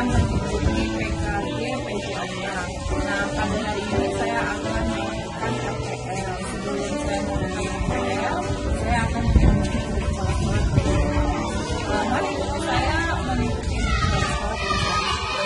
mengikuti PKG PJA-nya. Nah, pada hari ini saya akan melakukan KPL. Sebelum saya memulai KPL, saya akan mengikuti salah satu PJA. Mari saya mengikuti salah satu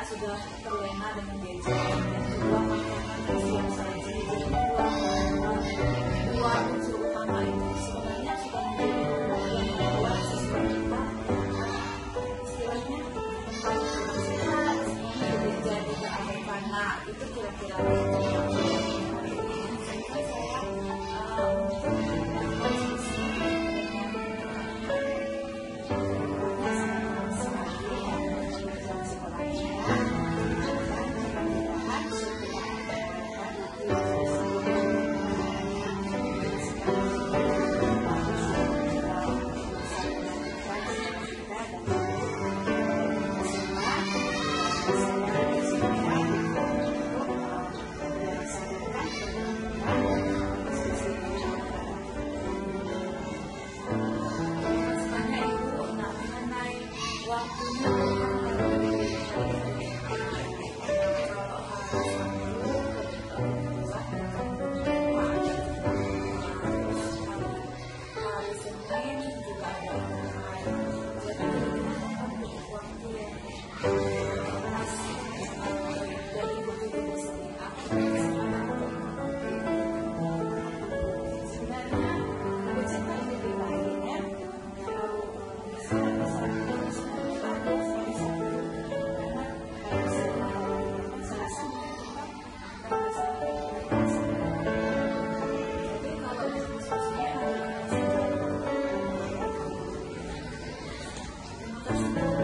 sudah terlena dengan gadget dan kedua makanan siang saji. Dua unsur utama itu sebenarnya sudah menjadi yang membuat siswa kita istilahnya tempat sehat, jadi kearifan. Nah, itu kira-kira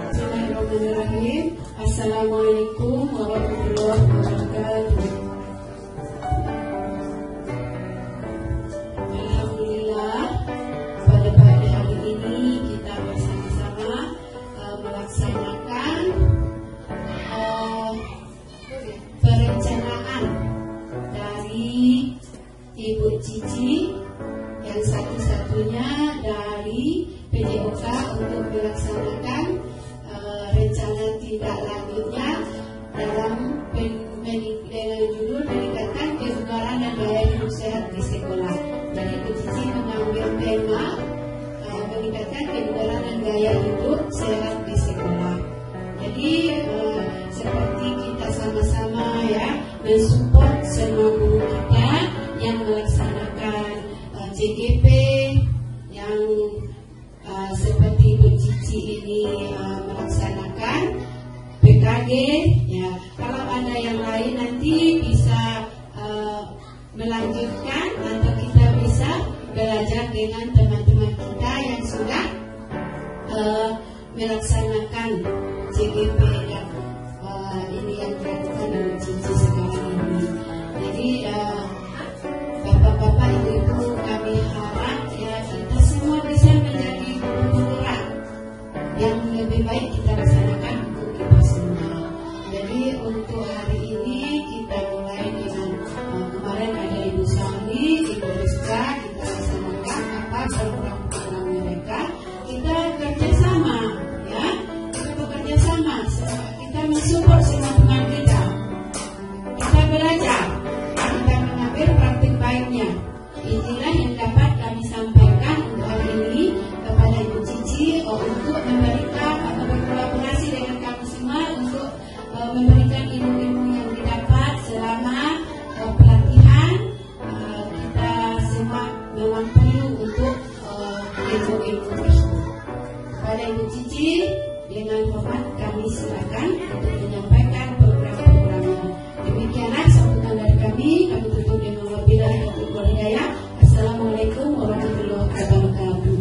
Bismillahirrahmanirrahim. Assalamualaikum warahmatullahi wabarakatuh. Alhamdulillah, pada pagi hari ini kita bersama-sama melaksanakan perencanaan dari Ibu Cici yang satu-satunya dari PJOK untuk melaksanakan rencana tindak lanjutnya dalam dengan judul peningkatan kebugaran dan gaya hidup sehat di sekolah. Jadi Bu Cici mengambil tema meningkatkan kebugaran dan gaya hidup sehat di sekolah. Jadi seperti kita sama-sama ya mensupport semua guru kita yang melaksanakan CGP yang seperti Bu Cici ini melaksanakan PKG AG ya. Kalau ada yang lain nanti bisa melanjutkan atau kita bisa belajar dengan teman-teman kita yang sudah melaksanakan CGP dan ini yang dilakukan oleh Cici sekarang ini. Jadi bapak-bapak, ibu-ibu, kami harap ya kita semua bisa menjadi penggerak yang lebih baik kita laksanakan untuk kita semua. Jadi untuk hari ini kita mulai dengan kemarin ada Ibu Sami, Ibu Rizka, kita laksanakan apa program-program mereka. Kita kerjasama ya, kita bekerja sama, kita mensupport semua teman kita. Kita belajar, kita mengambil praktik baiknya. Inilah yang dapat kami sampaikan untuk hari ini kepada Ibu Cici untuk memberikan atau berkolaborasi dengan kami semua untuk memberikan ilmu-ilmu yang didapat selama pelatihan. Kita semua memang perlu untuk ilmu-ilmu tersebut. Kepada Ibu Cici, dengan hormat kami silakan untuk menyampaikan program-programnya. Demikianlah sambutan dari kami tutup dengan wabillahi taufiq wal hidayah. Assalamualaikum warahmatullahi wabarakatuh.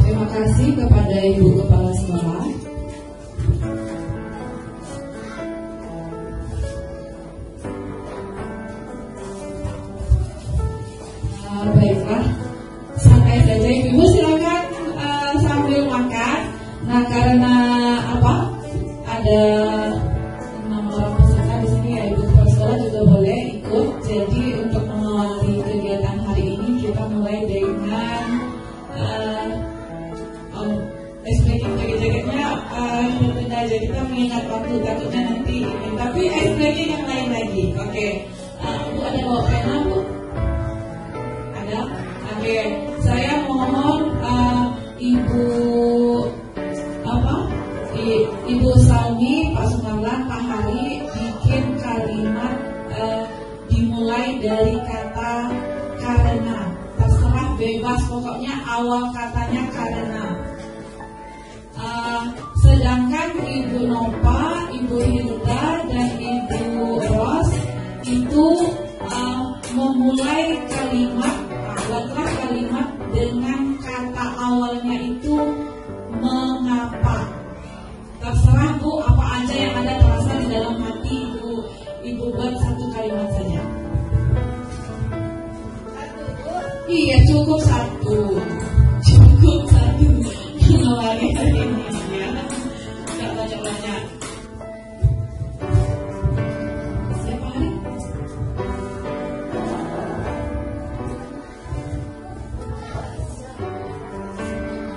Terima kasih kepada Ibu Kepala Sekolah. Baiklah, santai saja Ibu, silakan sambil makan. Nah, karena apa? Ada 6 orang peserta di sini ya, Ibu Kepala Sekolah juga boleh ikut. Jadi untuk mengawali kegiatan hari ini kita mulai dengan ice breaking. Jaget-jagetnya berbeda aja, kita mengingat waktu, takutnya nanti ini. Tapi ice breaking yang lain lagi. Oke. Bu ada bawa pena, Bu? Ada? Oke. Saya mohon Ibu Salmi, Pak Sumarlan, Pak Hari bikin kalimat dimulai dari kata karena. Terserah, bebas, pokoknya awal katanya karena. Sedangkan Ibu Nova, Ibu Hilda, dan Ibu Ros itu memulai kalimat, buatlah kalimat dengan kata awalnya itu mengapa. Terserah Bu, apa aja yang ada terasa di dalam hati Ibu buat satu kalimat saja. Iya, cukup satu. Cukup satu. Mengawali hari ini ya. Enggak banyak-banyak. Siapa Hari?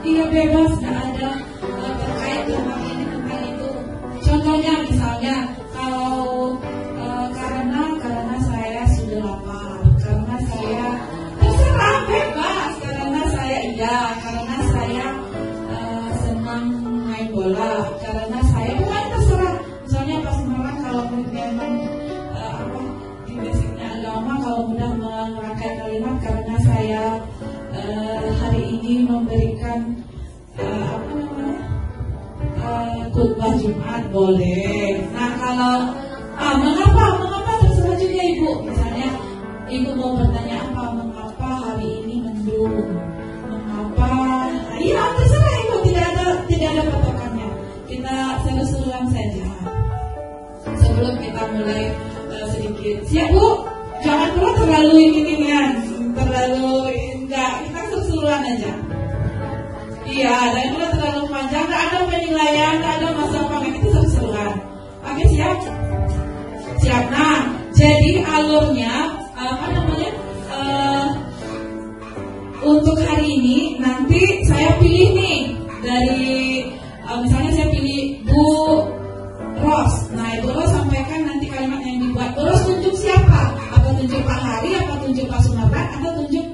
Iya, bebas, enggak ada terkait tentang ini tentang itu. Contohnya misalnya kalau karena saya sudah lapar, karena saya terserah, bebas, karena saya karena saya senang main bola, karena saya bukan terserah. Misalnya pas Semarang kalau memang di basicnya agama, kalau mudah merangkai kalimat karena saya hari ini memberikan khutbah Jumat, boleh. Nah kalau mengapa terserah juga Ibu. Misalnya Ibu mau bertanya apa, mengapa hari ini mendung, mengapa, iya terserah Ibu, tidak ada patokannya. Kita seru-seruan saja sebelum kita mulai sedikit. Siap Bu? Jangan pula terlalu ini terlalu enggak, kita seru-seruan aja. Iya, dan pula terlalu panjang, enggak ada penilaian, enggak ada masalah pamer, itu seru-seruan. Oke, siap? Siap. Nah, jadi alurnya untuk hari ini nanti saya pilih nih dari misalnya saya pilih Bu Ros. Nah, Ibu Ros sampaikan nanti kalimat yang dibuat. Bu Ros tunjuk siapa? Apa tunjuk Pak Hari, apa tunjuk Pak Sumarlan, atau tunjuk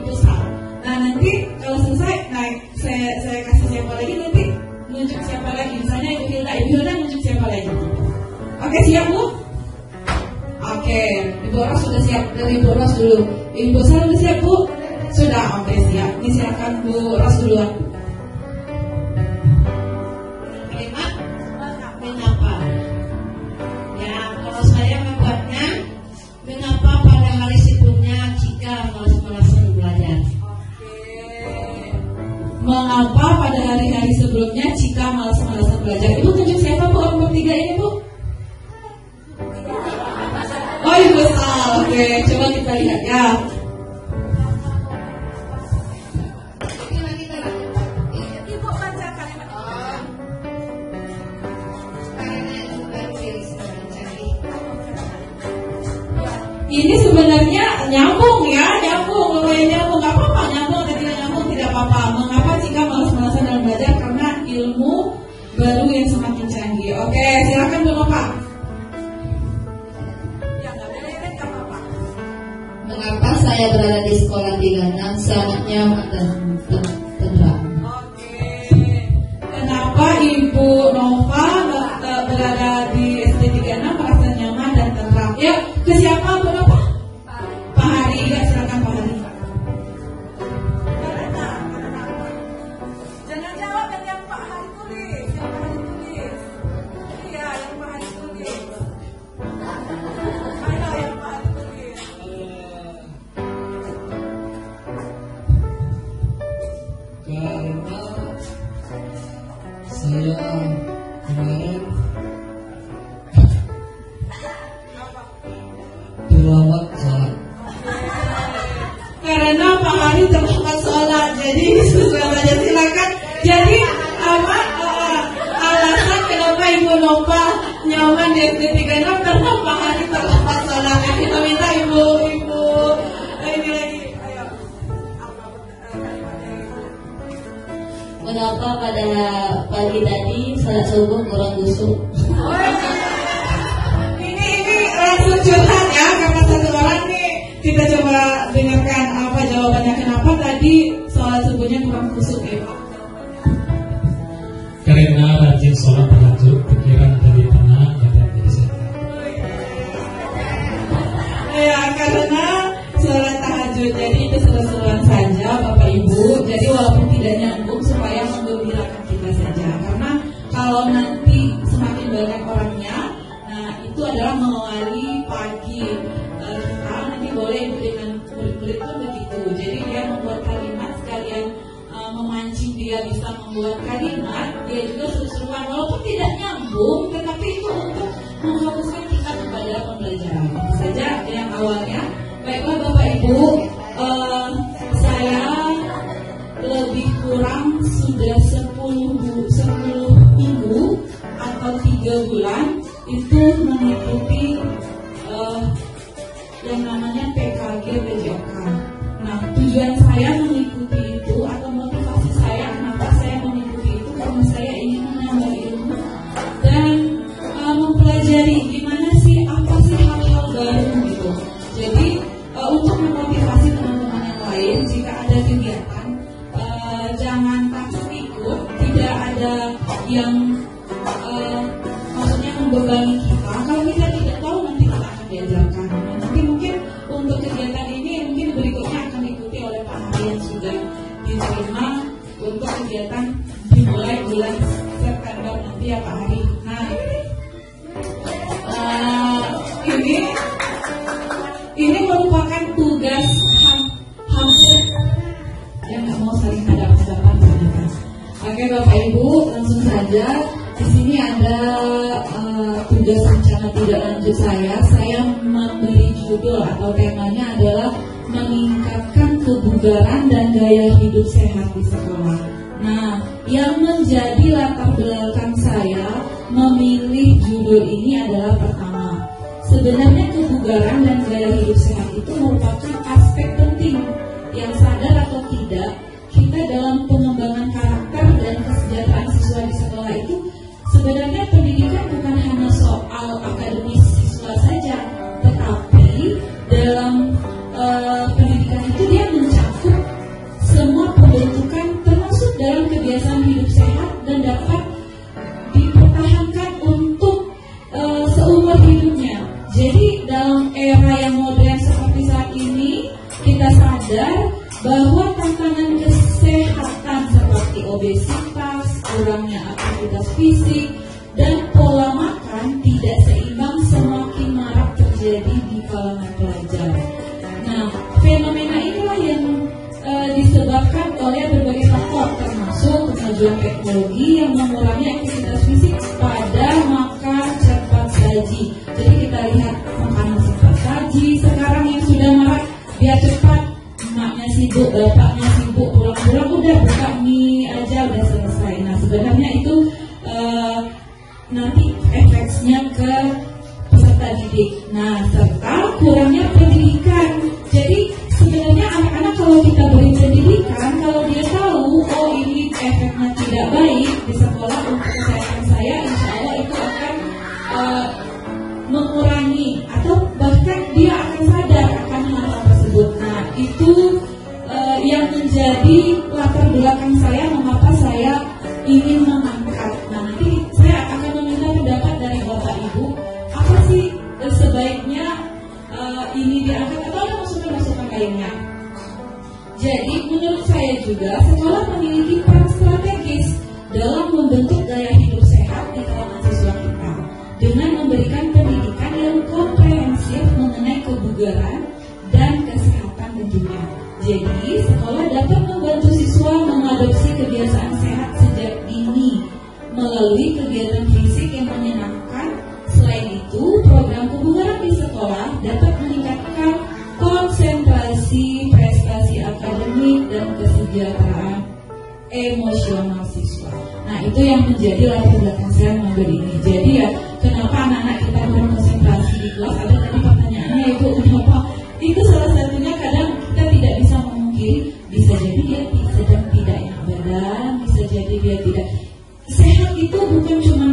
Ibu Sal? Nah, nanti kalau selesai, nah saya kasih siapa lagi, nanti nunjuk siapa lagi. Misalnya Ibu Hilda nunjuk siapa lagi. Oke, siap Bu? Oke, Ibu Ros sudah siap. Dari Ibu Ros dulu. Ibu Sal sudah siap Bu? Sudah, oke siap. Disilakan Bu Ros duluan. Kalimat mengapa? Ya, kalau saya membuatnya mengapa pada hari sebelumnya jika malas-malasan belajar. Mengapa pada hari-hari sebelumnya jika malas-malasan belajar? Ibu tunjuk siapa Bu orang bertiga ini Bu? Oh Ibu Sal, oke, coba kita lihat ya. Ibu baca kalimat Ini sebenarnya nyambung ya, lumayan nyambung, nggak apa-apa, nyambung atau tidak nyambung tidak apa-apa. Mengapa jika malas-malasan dalam belajar? Karena ilmu baru yang semakin canggih. Oke, silakan Bu Nova. yang nggak beres nggak apa-apa. Mengapa saya berada di sekolah di Ganang sangat nyaman dan tenang? Oke. Kenapa Ibu Nova berada di SD 36 merasa nyaman dan tenang? Ya, ke siapa Bu Nova? Pak Hari, ya silakan Pak Hari. Karena apa? Jangan jawab yang Pak Hari tulis, yang Pak Hari tulis. Iya, yang Pak Hari tulis. Ayo yang Pak Hari tulis. Karena saya kemarin tilawat salat. Karena Pak Hari terlambat sholat, jadi sesuai saja silakan. Jadi apa alasan kenapa Ibu Nova nyaman di SD 36 karena Pak Hari terlambat sholat. Kita minta Ibu ini lagi. Ayo. Mengapa pada pagi tadi salat subuh kurang busuk? Ini langsung curhat ya, karena satu orang nih kita coba dengarkan apa jawabannya kenapa tadi sholat subuhnya kurang kusuk ya Pak. Karena rajin sholat tahajud, pikiran jadi tenang, badan jadi sehat. Ya, karena sholat tahajud, jadi itu seru-seruan saja Bapak Ibu. Jadi walaupun tidak nyambung supaya menggembirakan kita saja. Karena kalau nanti semakin banyak orangnya, nah itu adalah mengawali pagi kita. Nanti boleh dengan murid-murid pun begitu. Jadi dia membuat kalimat sekalian memancing dia bisa membuat kalimat, dia juga seru-seruan walaupun tidak nyambung, tetapi itu untuk menghapuskan kita kepada pembelajaran. Itu saja yang awalnya. Baiklah Bapak Ibu, saya lebih kurang sudah 10 minggu atau 3 bulan itu mengikuti yang namanya PKG PJOK. Nah, tujuan saya mengikuti itu atau motivasi saya kenapa saya mengikuti itu karena saya ingin menambah ilmu dan mempelajari gimana sih apa sih hal-hal baru gitu. Jadi untuk memotivasi teman-teman yang lain jika ada kegiatan jangan takut ikut, tidak ada yang maksudnya membebani kita. Kalau kita tidak tahu nanti kita akan diajarkan. Nah, nanti mungkin untuk kegiatan ini mungkin berikutnya akan diikuti oleh Pak Hari yang sudah diterima untuk kegiatan dimulai bulan September nanti ya Pak Hari. Nah ini merupakan tugas hampir yang nggak mau saling hadap-hadapan ternyata. Oke Bapak Ibu, langsung saja. Di sini ada tugas rencana tidak lanjut saya. Saya memberi judul atau temanya adalah meningkatkan kebugaran dan gaya hidup sehat di sekolah. Nah, yang menjadi latar belakang saya memilih judul ini adalah pertama, sebenarnya kebugaran dan gaya hidup sehat itu merupakan aspek penting yang sadar atau tidak kita dalam pengembangan karakter dan kesejahteraan siswa di sekolah itu. Sebenarnya pendidikan bukan hanya soal akademis siswa saja, tetapi dalam pendidikan itu dia mencakup semua pembentukan termasuk dalam kebiasaan hidup sehat dan dapat dipertahankan untuk seumur hidupnya. Jadi dalam era yang modern seperti saat ini obesitas, kurangnya aktivitas fisik, dan pola makan tidak seimbang semakin marak terjadi di kalangan pelajar. Nah, fenomena inilah yang disebabkan oleh berbagai faktor, termasuk kemajuan teknologi yang mengurangi aktivitas fisik pada makan cepat saji. Jadi kita lihat makanan cepat saji sekarang yang sudah marak, biar cepat, emaknya sibuk, bapaknya sibuk, pulang-pulang udah buka mie aja udah selesai. Nah, sebenarnya itu nanti efeknya ke peserta didik. Nah, serta kurangnya pendidikan. Jadi sebenarnya anak-anak kalau kita beri pendidikan, kalau dia tahu oh ini efeknya tidak baik di sekolah untuk kesehatan saya, insya Allah itu akan mengurangi atau bahkan dia akan sadar akan hal-hal tersebut. Nah, itu yang menjadi latar belakang saya mengapa saya ingin mengangkat. Nah, nanti saya akan meminta pendapat dari Bapak Ibu, apa sih sebaiknya ini diangkat atau ada masukan-masukan lainnya. Jadi menurut saya juga sekolah memiliki peran strategis dalam membentuk gaya hidup sehat di kalangan siswa kita dengan memberikan pendidikan yang komprehensif mengenai kebugaran dan kesehatan tentunya. Jadi sekolah dapat membantu siswa mengadopsi kebiasaan sehat sejak dini melalui kegiatan fisik yang menyenangkan. Selain itu, program kebugaran di sekolah dapat meningkatkan konsentrasi, prestasi akademik, dan kesejahteraan emosional siswa. Nah, itu yang menjadi latar belakang saya mengambil ini. Jadi ya, kenapa anak-anak kita kurang konsentrasi di kelas? Ada tadi pertanyaannya, Ibu, kenapa? Itu salah satunya kadang kita tidak bisa memungkiri, bisa jadi dia sedang tidak enak badan, bisa jadi dia tidak sehat. Itu bukan cuma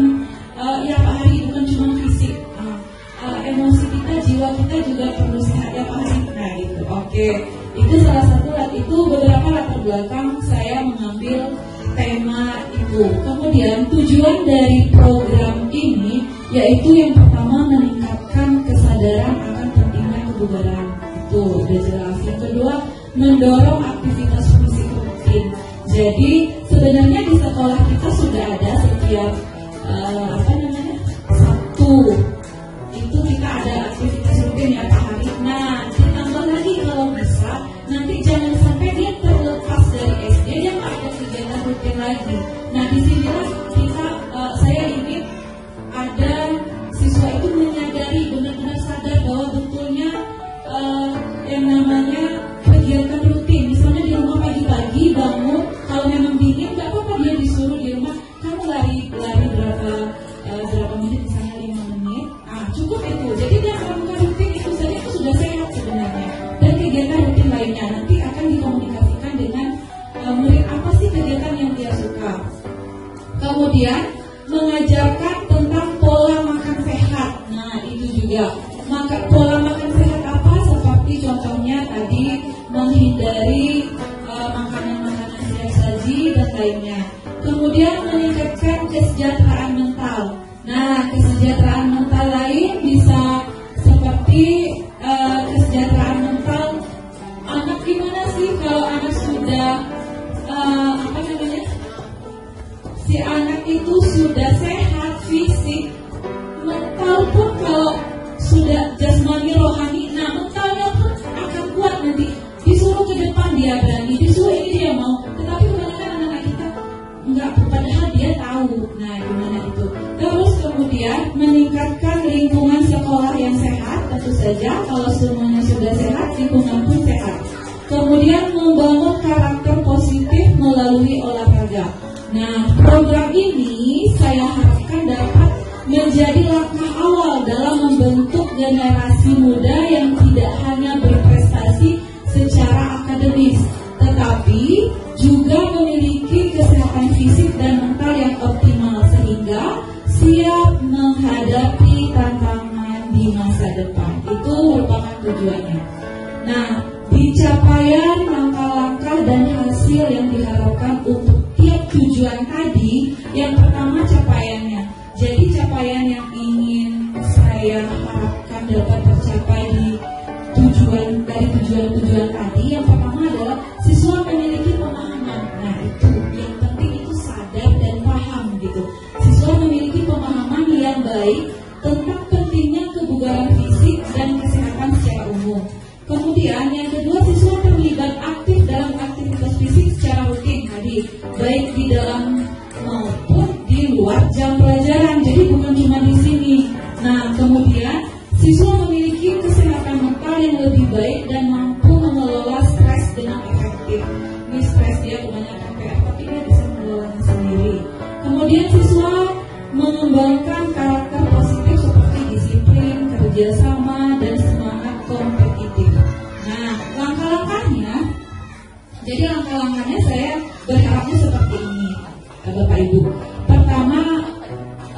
ya Pak Hari, bukan cuma fisik, emosi kita, jiwa kita juga perlu sehat ya Pak Hari. Nah gitu, oke. Itu salah satu, itu beberapa latar belakang saya mengambil tema itu. Kemudian tujuan dari program ini yaitu yang pertama meningkatkan kesadaran akan pentingnya kebugaran, itu udah jelas. Yang kedua, mendorong aktivitas fisik rutin. Jadi sebenarnya di sekolah kita sudah ada setiap Sabtu itu kita ada aktivitas rutin ya Pak Hari. Nah, ditambah lagi kalau bisa nanti jangan sampai dia terlepas dari SD, dia nggak ada kegiatan rutin lagi. Nah, disinilah kita saya ingin ada siswa itu menyadari, benar-benar sadar bahwa betulnya yang namanya kegiatan rutin. Misalnya di rumah pagi-pagi bangun, kalau memang dingin nggak apa-apa dia disuruh di rumah kamu lari berapa menit, misalnya 5 menit, cukup itu. Jadi dia melakukan rutin itu saja, itu sudah sehat sebenarnya. Dan kegiatan rutin lainnya nanti akan dikomunikasikan dengan murid apa sih kegiatan yang dia suka. Kemudian mengajarkan tentang pola makan sehat. Nah itu juga pola makan sehat apa, seperti contohnya tadi menghindari makanan-makanan siap saji dan lainnya. Kemudian meningkatkan kesejahteraan mental. Nah, kesejahteraan mental lain bisa seperti kesejahteraan mental anak. Gimana sih kalau anak sudah si anak itu sudah sehat fisik, mental pun kalau sudah jasmani rohani, nah mentalnya pun akan kuat nanti. Disuruh ke depan dia berani, disuruh ini dia mau. Tetapi kebanyakan anak-anak kita enggak, padahal dia tahu. Nah, gimana itu? Terus kemudian meningkatkan lingkungan sekolah yang sehat, tentu saja kalau semuanya sudah sehat, lingkungan pun sehat. Kemudian membangun karakter positif melalui olahraga. Nah, program ini saya harapkan dapat menjadi langkah awal dalam membentuk generasi muda yang tidak hanya berprestasi secara akademis, tetapi juga memiliki kesehatan fisik dan mental yang optimal sehingga siap menghadapi tantangan di masa depan. Itu merupakan tujuannya. Nah, di capaian langkah-langkah dan hasil yang diharapkan untuk tiap tujuan tadi, yang pertama capaiannya. Jadi capaian yang ingin saya harapkan dapat tercapai di tujuan tadi, yang pertama adalah siswa memiliki pemahaman. Nah itu yang penting, baik tentang pentingnya kebugaran fisik dan kesehatan secara umum. Kemudian yang kedua, siswa terlibat aktif dalam aktivitas fisik secara rutin tadi, baik di dalam maupun di luar jam pelajaran. Jadi bukan cuma di sini. Nah, kemudian siswa memiliki kesehatan mental yang lebih baik dan mampu mengelola stres dengan efektif. Ini stres dia kebanyakan PR, tapi dia bisa mengelolanya sendiri. Kemudian siswa mengembangkan karakter positif seperti disiplin, kerjasama, dan semangat kompetitif. Nah, langkah-langkahnya, jadi langkah-langkahnya saya berharapnya seperti ini, Bapak Ibu. Pertama,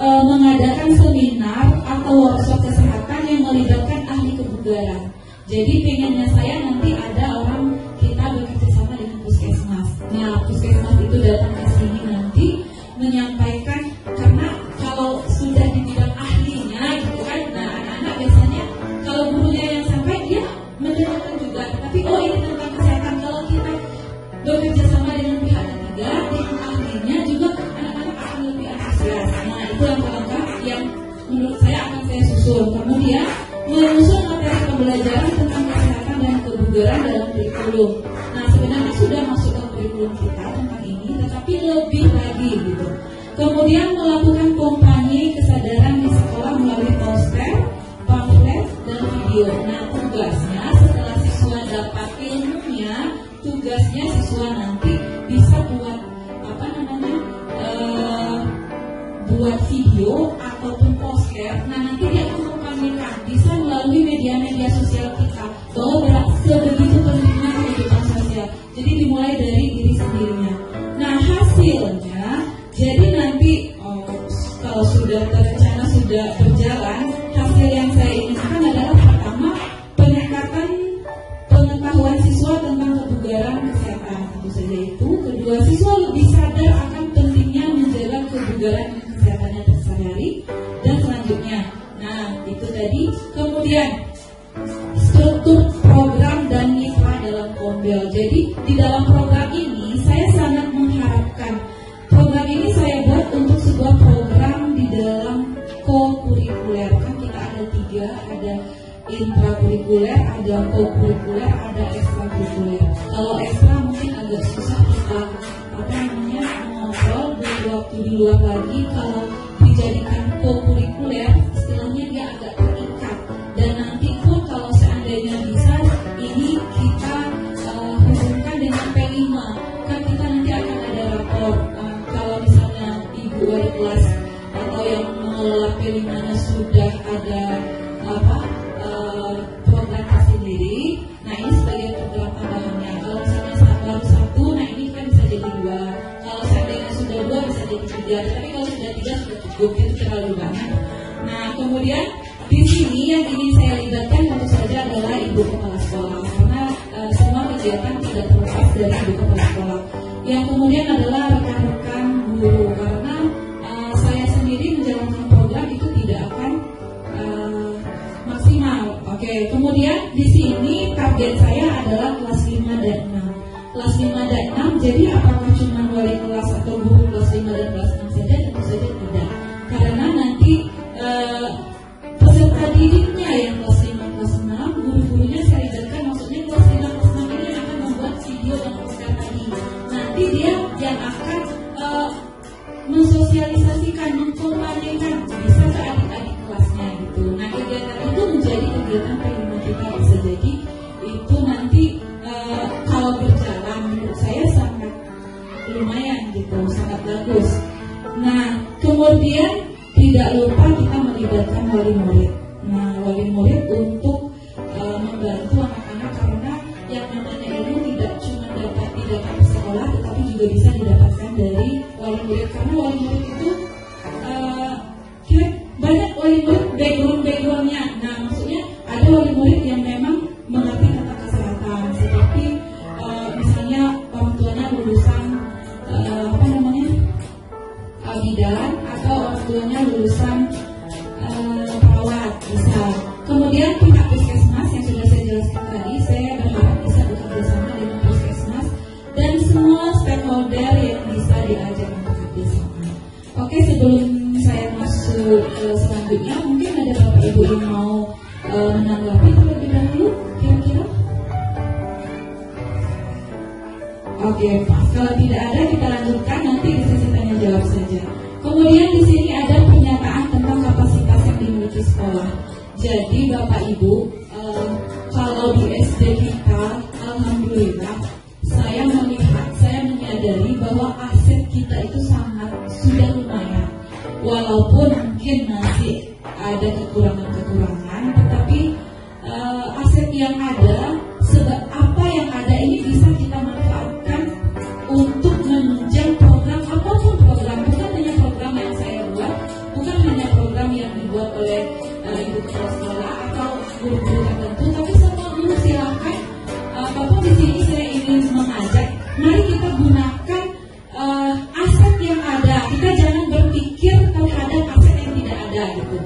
mengadakan seminar atau workshop kesehatan yang melibatkan ahli kebugaran. Jadi pengennya saya nanti ada orang kita bekerja sama dengan puskesmas. Nah, puskesmas itu datang ke sini nanti menyampaikan, karena kalau sudah di bidang ahlinya gitu kan, nah anak-anak biasanya kalau gurunya yang sampai dia mendengarkan juga, tapi oh ini tentang kesehatan. Kalau kita bekerja sama dengan pihak ketiga, dengan ahlinya juga, anak-anak akan lebih antusias. Nah, itu langkah-langkah yang menurut saya akan saya susun. Kemudian menyusun materi pembelajaran tentang kesehatan dan kebugaran dalam kurikulum. Nah, sebenarnya sudah masuk ke kurikulum kita tentang ini, tetapi lebih lagi gitu. Kemudian melakukan kampanye kesadaran di sekolah melalui poster, pamflet, dan video. Nah, tugasnya setelah siswa dapat ilmunya, tugasnya siswa nanti bisa buat buat video ataupun poster. Nah, nanti dia akan mengkampanyekan, bisa melalui media-media sosial kita, bahwa sebegitu pentingnya kehidupan sosial. Jadi dimulai dari diri sendirinya. Nah, hasilnya, jadi nanti kalau sudah terencana, sudah berjalan, hasil yang saya inginkan adalah pertama, peningkatan pengetahuan siswa tentang kebugaran kesehatan, tentu saja itu. Kedua, siswa lebih sadar akan pentingnya menjaga kebugaran kesehatannya sehari-hari. Dan selanjutnya, nah itu tadi. Kemudian struktur program dan mitra dalam Kombel. Jadi di dalam program ini saya sangat mengharapkan, program ini saya buat untuk sebuah program di dalam co-kurikuler. Kan kita ada 3, ada intrakurikuler, ada co-kurikuler, ada ekstrakurikuler. Kalau ekstra mungkin agak susah kita ngobrol waktu di luar lagi. Kalau dijadikan co-kurikuler, istilahnya dia agak terikat. Dan nanti pun kalau seandainya bisa, ini kita hubungkan dengan P5. Kan kita nanti akan ada rapor. Kalau misalnya ibu wali kelas atau yang mengelola P5-nya sudah ada program sendiri, nah ini sebagai program tambahannya. Kalau misalnya baru 1, nah ini kan bisa jadi 2. Kalau seandainya sudah 2 bisa jadi 3. Tapi kalau sudah 3 sudah cukup, itu terlalu banyak. Nah, kemudian di sini yang ingin saya libatkan tentu saja adalah ibu kepala sekolah, karena semua kegiatan tidak terlepas dari ibu kepala sekolah. Yang kemudian adalah rekan-rekan guru, karena saya sendiri menjalankan program itu tidak akan maksimal. Oke, kemudian di sini target saya adalah kelas 5 dan 6. Kelas 5 dan 6, jadi apakah cuma wali kelas atau guru kelas 5 dan kelas 6 saja? Tentu saja tidak. Karena nanti peserta didiknya yang kelas 5, kelas 6, guru-gurunya saya libatkan, maksudnya kelas 5, kelas 6 ini yang akan membuat video dan poster tadi. Nanti dia yang akan mensosialisasikan, mengkampanyekan, bisa ke adik-adik kelasnya gitu. Nah, kegiatan itu menjadi kegiatan P5 kita, bisa jadi itu nanti kalau berjalan menurut saya sangat lumayan gitu, sangat bagus. Nah, kemudian tidak lupa kita melibatkan wali murid. Nah, wali murid untuk membantu anak-anak, karena yang namanya ilmu tidak cuma dapat didapat di sekolah, tetapi juga bisa didapatkan dari wali murid. Karena wali murid itu banyak wali murid background-backgroundnya. Nah, maksudnya ada wali murid yang memang mengerti tentang kesehatan, seperti misalnya orang tuanya lulusan bidan, atau orang tuanya lulusan perawat, bisa. Kemudian pihak puskesmas yang sudah saya jelaskan tadi, saya berharap bisa bekerja sama dengan puskesmas dan semua stakeholder yang bisa diajak untuk bekerja sama. Oke, sebelum saya masuk masuk selanjutnya, mungkin ada Bapak Ibu yang mau menanggapi terlebih dahulu, kira-kira? Oke, Pak. Kalau tidak ada, kita lanjutkan nanti di sesi tanya jawab saja. Kemudian di sini ada pernyataan tentang kapasitas yang dimiliki sekolah. Jadi Bapak Ibu, kalau di SD kita, alhamdulillah, saya menyadari bahwa aset kita itu sudah lumayan. Walaupun mungkin masih ada kekurangan-kekurangan, tetapi aset yang ada, apa yang ada ini bisa kita manfaatkan untuk menunjang program, apapun program, bukan hanya program yang saya buat, bukan hanya program yang dibuat oleh ibu kepala sekolah atau guru-guru tertentu, tapi semua guru silakan. Apapun di sini saya ingin mengajak, mari kita gunakan aset yang ada. Kita jangan berpikir terhadap aset yang tidak ada gitu.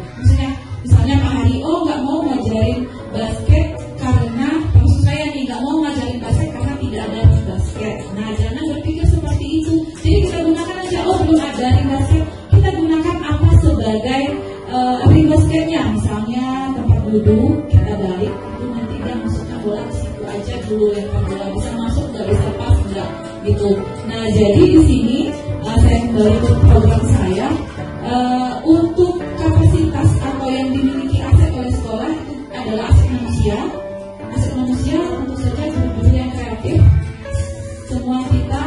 Misalnya Pak Hario nggak mau ngajarin basket karena, maksud saya nih, nggak mau ngajarin basket karena tidak ada ring basket. Nah, jangan berpikir seperti itu. Jadi kita gunakan aja, belum ada ring basket, kita gunakan apa sebagai ring basketnya. Misalnya tempat duduk, kita balik, itu nanti dia masukkan bola ke situ aja dulu, lempar bola, bisa masuk nggak, bisa pas nggak gitu. Nah, jadi di sini saya kembali ke program saya. Untuk kapasitas atau yang dimiliki aset oleh sekolah itu adalah aset manusia. Aset manusia tentu saja guru-guru yang kreatif. Semua kita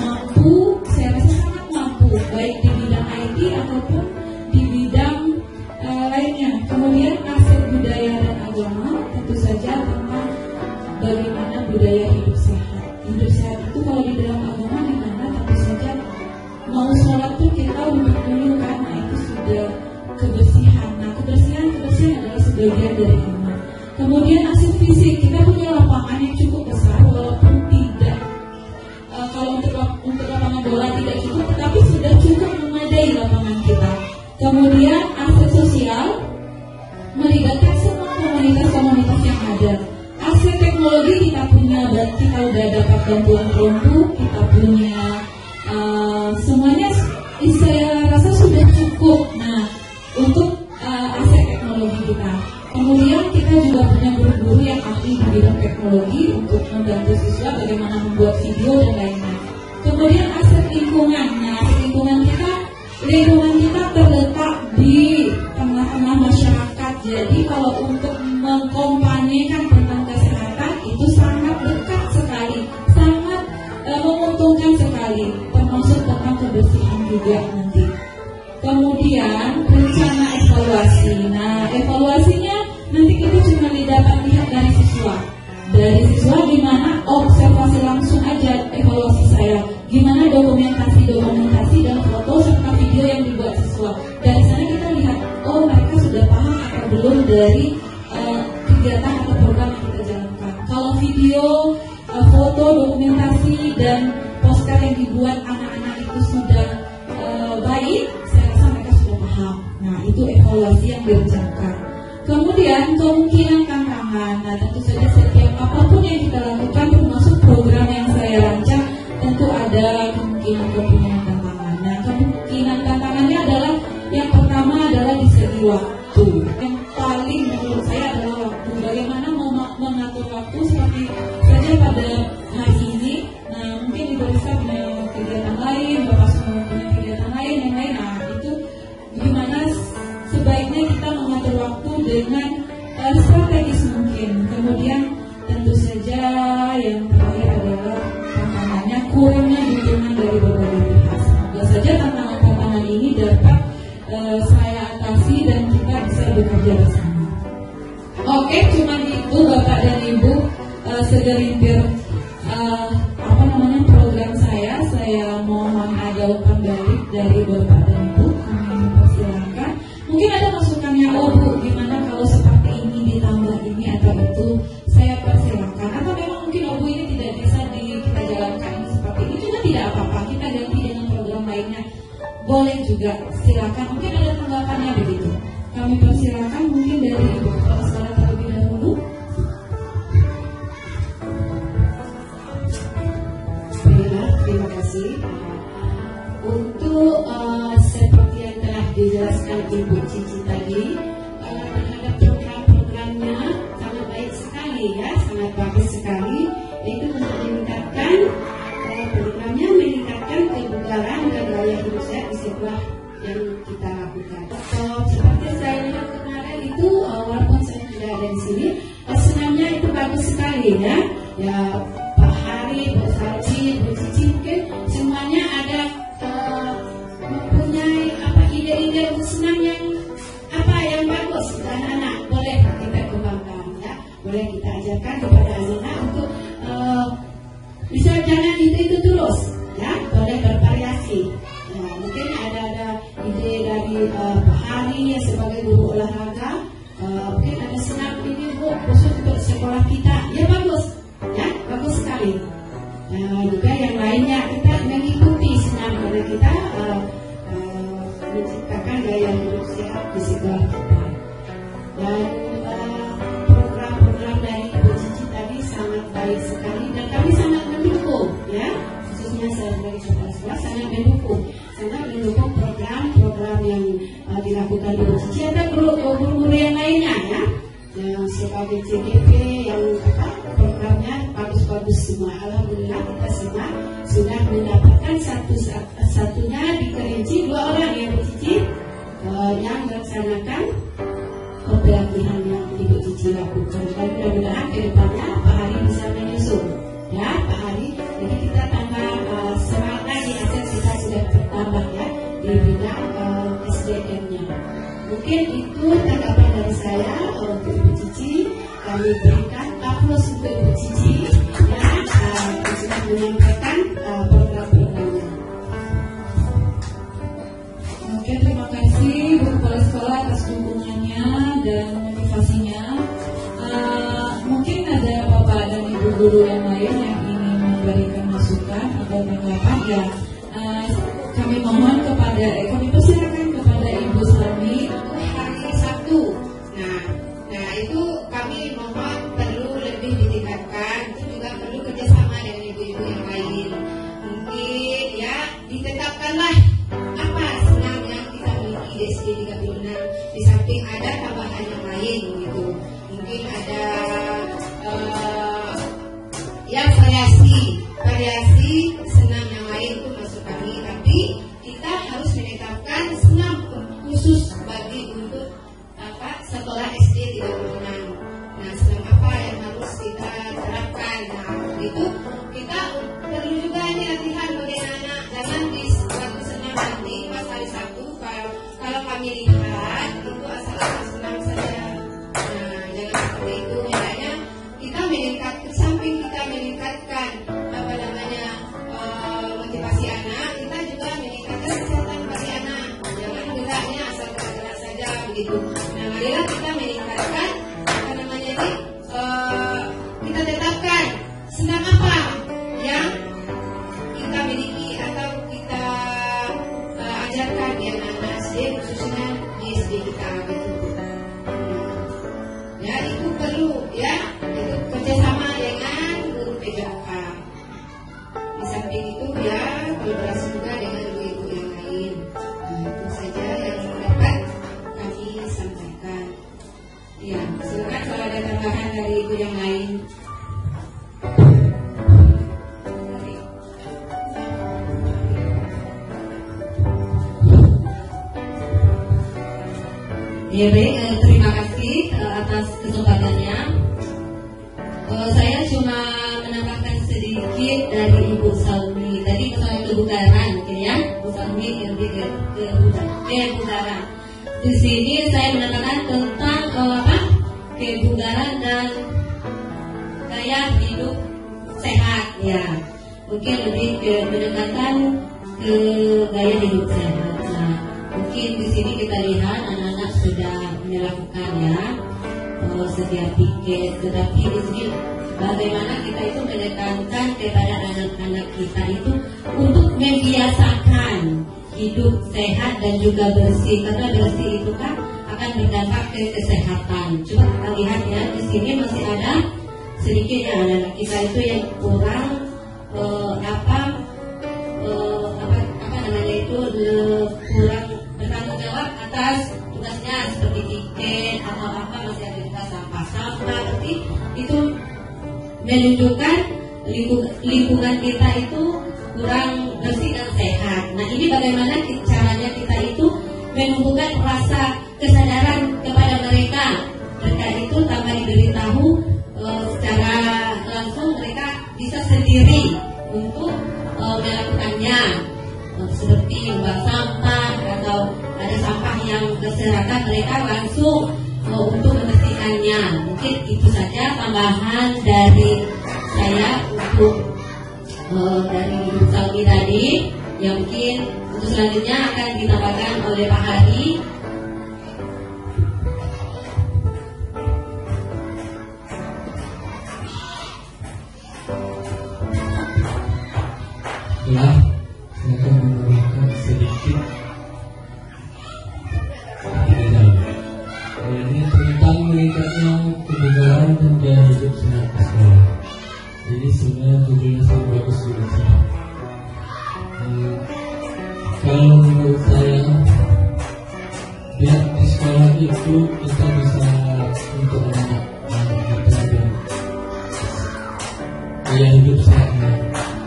mampu, saya rasa sangat mampu, baik di bidang IT ataupun di bidang lainnya. Kemudian aset budaya dan agama, tentu saja tentang bagaimana budaya hidup sehat. Hidup sehat itu kalau di dalam agama gimana, tentu saja mau sholat pun kita duduk dulu kan. Nah, itu sudah kebersihan. Nah, kebersihan adalah sebagian dari iman. Kemudian aset fisik, kita punya lapangan yang cukup besar, walaupun tidak kalau untuk lapangan bola tidak cukup, tetapi sudah cukup memadai lapangan kita. Kemudian aset sosial melibatkan semua komunitas-komunitas yang ada. Aset teknologi kita punya, kita udah dapat bantuan peruntu, kita punya semuanya, saya rasa sudah cukup. Nah, untuk aset teknologi kita. Kemudian kita juga punya guru-guru yang ahli di bidang teknologi untuk membantu siswa bagaimana membuat video dan lainnya. Kemudian aset lingkungan. Nah, lingkungan kita terletak di tengah-tengah masyarakat. Jadi kalau untuk mengkompanyekan tentang kesehatan itu sangat dekat sekali, sangat menguntungkan sekali, termasuk tentang kebersihan juga nanti. Kemudian rencana evaluasi. Nah, evaluasinya nanti kita cuma dapat lihat dari siswa. Dari siswa gimana observasi langsung aja evaluasi saya. Gimana dokumentasi dan foto serta video yang dibuat siswa. Dari sana kita lihat, mereka sudah paham atau belum dari kegiatan atau program yang kita jalankan. Kalau video, foto, dokumentasi dan poster yang dibuat anak-anak itu sudah baik, saya rasa mereka sudah paham. Nah, itu evaluasi yang direncanakan. Kemudian kemungkinan tantangan. Nah, tentu saja setiap apapun yang kita lakukan, termasuk program yang saya rancang, tentu ada kemungkinan tantangan. Nah, kemungkinan tantangannya adalah yang pertama adalah di segi waktu. Yang paling menurut saya adalah waktu. Bagaimana mengatur waktu seperti saja pada hari ini. Nah, mungkin Ibu Risa punya kegiatan lain, Bapak semua punya kegiatan lain, yang lain. Nah, itu gimana sebaiknya kita mengatur waktu dengan strategis mungkin. Kemudian tentu saja yang terakhir adalah tantangannya kurangnya dukungan dari berbagai pihak. Semoga saja tantangan-tantangan ini dapat saya atasi dan kita bisa bekerja bersama. Oke, cuma itu Bapak dan Ibu segelintir program saya. Saya mohon ada umpan balik dari Bapak dan Ibu. Kami persilakan. Mungkin ada masukannya, Bu, gimana kalau seperti ini ditambah ini atau itu, saya persilakan. Atau memang mungkin Bu ini tidak bisa kita jalankan ini seperti ini, juga tidak apa-apa, kita ganti dengan program lainnya. Boleh juga, silakan. Mungkin ada tanggapannya begitu. Kami persilakan mungkin dari Ibu Kepala Sekolah terlebih dahulu. Baiklah, terima kasih. Untuk seperti yang telah dijelaskan Ibu Cici tadi, terhadap program-programnya sangat baik sekali ya, sangat bagus sekali. Itu untuk meningkatkan programnya, meningkatkan kebugaran dan gaya hidup sehat di sekolah yang kita lakukan. Seperti saya lihat kemarin itu, walaupun saya tidak ada di sini, senamnya itu bagus sekali ya. Ya, Pak Hari, Bu Sarji, Bu Cici mungkin semuanya ada mempunyai ide-ide untuk senam yang bagus untuk anak-anak. Boleh kita kembangkan ya, boleh kita ajarkan kepada anak-anak untuk bisa jangan itu terus ya, boleh bervariasi. Ya, mungkin ada ide dari Pak Hari sebagai guru olahraga, mungkin ada senam ini Bu khusus untuk sekolah kita, ya bagus ya, bagus sekali. Juga yang lainnya kita mengikuti senam karena kita menciptakan gaya hidup sehat di sekolah kita. Dan program-program dari Ibu Cici tadi sangat baik sekali dan kami sangat mendukung ya, khususnya saya sebagai kepala sekolah sangat mendukung program-program yang dilakukan Ibu Cici. Ada guru-guru yang lainnya ya, yang sebagai CGP yang programnya bagus-bagus semua. Alhamdulillah kita semua sudah mendapatkan satunya di Kerinci 2 orang ya Bu Cici yang melaksanakan pelatihan yang Ibu Cici lakukan. Dan mudah-mudahan ke depannya Pak Hari bisa menyusul ya Pak Hari. Jadi kita tambah semangat lagi, agar kita sudah bertambah ya di bidang SDM-nya. Mungkin itu tanggapan dari saya untuk Ibu Cici. Kami berikan aplaus untuk Ibu Cici yang sudah menyampaikan program-programnya. Oke, terima kasih Bu Kepala Sekolah atas dukungannya dan motivasinya. Mungkin ada Bapak dan Ibu guru yang lain yang ingin memberikan masukan atau tanggapan ya. Kami mohon kepada, kami persilakan kepada Ibu Salmi. Hari Sabtu. Nah itu kami mohon perlu lebih ditingkatkan. Itu juga perlu kerjasama dengan ibu-ibu yang lain. Mungkin ya ditetapkanlah apa senam yang kita miliki di SD 36. Di samping ada tambahan yang lain gitu. Mungkin ada yang variasi senam yang lain itu masuk kami. Tapi kita harus menetapkan senam khusus bagi untuk sekolah SD 36. Nah, senam apa yang harus kita terapkan? Nah, itu kita perlu juga ini latihan bagi anak. Jangan di waktu senam nanti pas hari Sabtu kalau kami lihat itu asal-asal senam saja. Nah, jangan seperti itu. Makanya kita meningkat, ke samping kita meningkatkan motivasi anak, kita juga meningkatkan kesehatan bagi anak. Jangan geraknya asal gerak saja begitu. Nah, marilah kita meningkatkan kita tetapkan senam apa yang kita miliki atau kita ajarkan di anak-anak SD, khususnya di SD kita gitu. Ya itu perlu ya, itu kerjasama dengan guru PJK. Di samping itu ya kolaborasi juga dengan ibu-ibu yang lain. Nah, itu saja yang dapat kami sampaikan. Ya, silakan kalau ada tambahan dari ibu yang lain. Ya baik, terima kasih atas kesempatannya. Saya cuma menambahkan sedikit dari Ibu Salmi. Tadi soal kebugaran, ya, Bu Salmi lebih ke kebugaran. Di sini saya menambahkan tentang kebugaran dan gaya hidup sehat, ya. Mungkin lebih mendekatkan ke gaya hidup sehat. Nah, mungkin di sini kita lihat anak-anak sudah melakukan ya setiap piket, tetapi di sini bagaimana kita itu menekankan kepada anak-anak kita itu untuk membiasakan hidup sehat dan juga bersih, karena bersih itu kan akan berdampak ke kesehatan. Coba kita lihat ya, di sini masih ada sedikit ya anak-anak kita itu yang kurang kurang bertanggung jawab menunjukkan lingkungan kita itu kurang bersih dan sehat. Nah, ini bagaimana caranya kita itu menumbuhkan rasa kesadaran kepada mereka. Mereka itu tanpa diberitahu secara langsung mereka bisa sendiri untuk melakukannya, seperti membuang sampah atau ada sampah yang berserakan, mereka langsung untuk membersihkannya. Mungkin itu saja tambahan dari saya untuk dari Ibu Salmi tadi, yang mungkin untuk selanjutnya akan ditambahkan oleh Pak Hari. Setelah saya akan menambahkan sedikit di dalam ini tentang meningkatnya kebugaran dan gaya hidup sehat di sekolah. Ini sebenarnya judulnya sangat bagus juga sih. Kalau menurut saya, biar di sekolah itu kita bisa untuk anak-anak kita dan gaya hidup sehatnya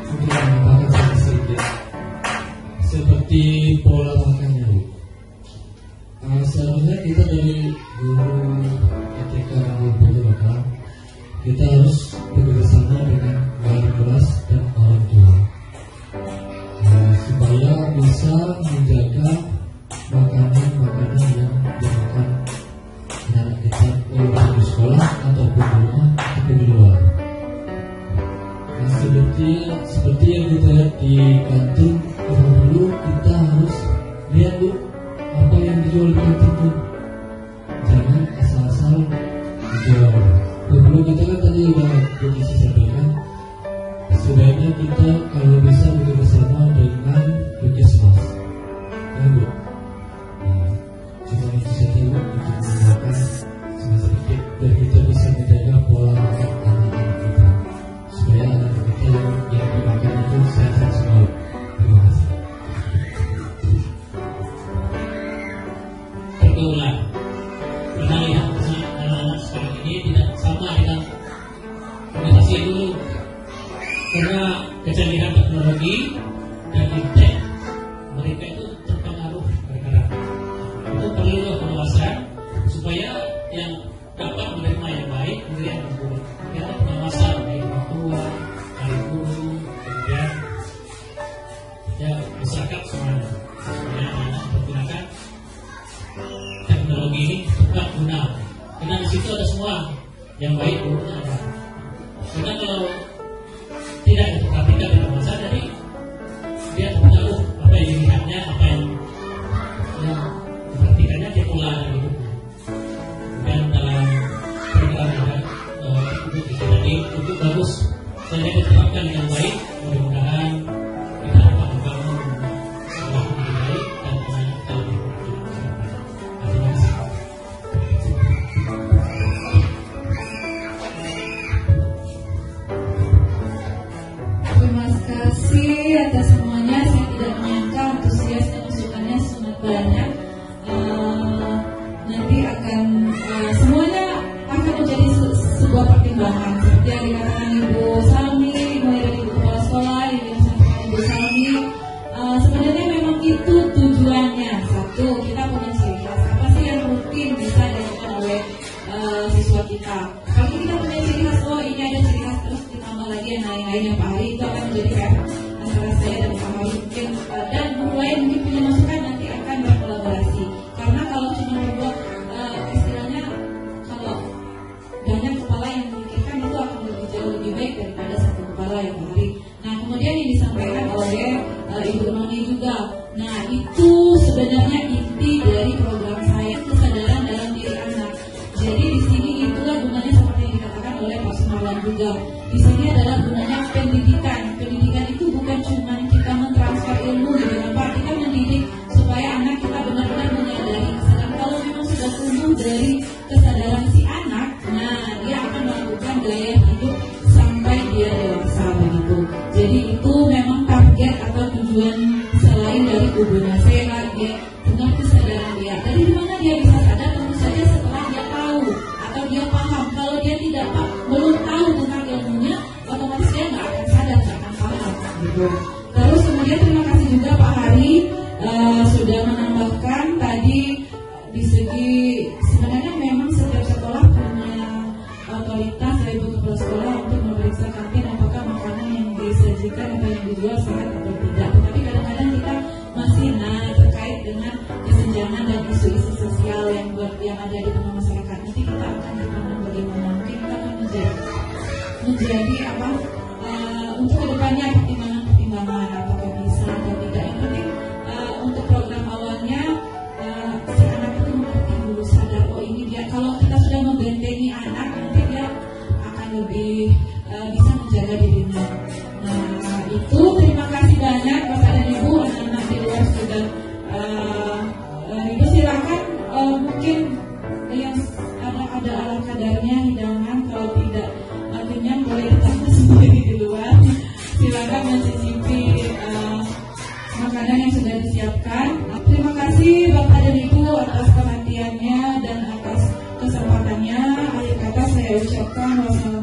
untuk menambahkan sedikit seperti pola makannya, Bu. Seharusnya kita dari guru TK dan guru lokal kita harus bekerjasama dengan wali kelas dan orang tua supaya bisa menjaga makanan-makanan yang dimakan anak kita di sekolah ataupun di rumah ataupun di luar. Nah, seperti yang kita lihat di kantin, dulu kita harus lihat tuh apa yang dijual di kantin tuh, jangan asal-asal dijual. Dulu kita kan tadi udah bisa sampaikan, sebaiknya kita kalau bisa bekerjasama dengan Puskesmas, ya Bu. Nah, cuma itu saja Bu untuk menggunakan sedikit biar kita bisa menjaga pola makan anak-anak kita, supaya anak kita yang dimakan itu sehat semua. Terima kasih. Pergaulan pernah lihat anak-anak sekarang ini tidak sama dengan generasi dulu, karena kecanggihan teknologi dan iptek mereka itu terpengaruh bergerak. Itu perlu pengawasan supaya yang dapat menerima yang baik, menerima yang buruk. Kita pengawasan dari orang tua, dari guru, kemudian ya masyarakat semuanya, supaya anak menggunakan teknologi ini tepat guna. Karena di situ ada semua yang baik buruknya ada. Karena kalau tidak diperhatikan dengan masa, jadi dia terpengaruh apa yang dilihatnya, apa yang diperhatikannya, dia pola dari hidupnya. Dan dalam perjalanan jadi itu bagus, saya diterapkan dengan baik. Mudah-mudahan kita dapat membangun sekolah yang baik dan anak kita lebih bermanfaat. Terima kasih. Terima kasih atas semuanya. Saya tidak menyangka antusias dan masukannya sangat banyak. Nanti akan semuanya akan menjadi sebuah pertimbangan. Seperti yang dikatakan Ibu Salmi, mulai dari Ibu Kepala Sekolah, yang disampaikan Ibu Salmi. Sebenarnya memang itu tujuannya. Satu, kita punya ciri khas. Apa sih yang rutin bisa dilakukan oleh siswa kita? Kalau kita punya ciri khas, oh ini ada ciri khas, terus ditambah lagi yang lain-lainnya Pak Hari, itu akan menjadi PR antara saya dan Pak Hari mungkin, dan guru lain mungkin punya masukan, nanti akan berkolaborasi. Karena kalau cuma membuat istilahnya, kalau banyak kepala yang memikirkan itu akan jauh lebih baik daripada satu kepala yang Pak Hari. Nah, kemudian yang disampaikan oleh Ibu Noni juga. Nah, itu sebenarnya inti dari program saya, kesadaran dalam diri anak. Jadi di sini itulah gunanya seperti yang dikatakan oleh Pak Sumarwan juga. Di sini adalah gunanya pendidikan. Pendidikan itu bukan cuma kita mentransfer ilmu gitu kan Pak. Kita mendidik supaya anak kita benar-benar menyadari kesadaran. Kalau memang sudah tumbuh dari kesadaran si anak, nah dia akan melakukan gaya hidup sampai dia dewasa begitu. Jadi itu memang target atau tujuan selain dari kubu nasihat, dia dengan kesadaran dia. Dari mana dia bisa sadar? Tentu saja setelah dia tahu atau dia paham. Kalau dia tidak belum tahu tentang ilmunya, Ibu. Terus kemudian terima kasih juga Pak Hari sudah menambahkan tadi di segi sebenarnya memang setiap sekolah punya otoritas dari Ibu Kepala Sekolah untuk memeriksa kantin apakah makanan yang disajikan atau yang dijual sehat atau tidak. Tetapi kadang-kadang kita masih terkait dengan kesenjangan dan isu-isu sosial yang ada di tengah masyarakat. Nanti kita akan berpandang bagaimana mungkin kita akan menjadi apa untuk kedepannya pertimbangan apakah bisa atau tidak. Yang penting untuk program awalnya si anak itu mengerti dulu, sadar oh ini dia. Kalau kita sudah membentengi anak nanti dia akan lebih bisa menjaga dirinya. Nah itu terima kasih banyak Bapak dan Ibu, anak-anak di luar sudah Ibu silakan mungkin yang ada ala kadarnya hidangan, kalau tidak kenyang boleh ditambah sendiri di luar. Silakan mencicipi makanan yang sudah disiapkan. Terima kasih Bapak dan Ibu atas perhatiannya dan atas kesempatannya. Akhir kata saya ucapkan wassalamualaikum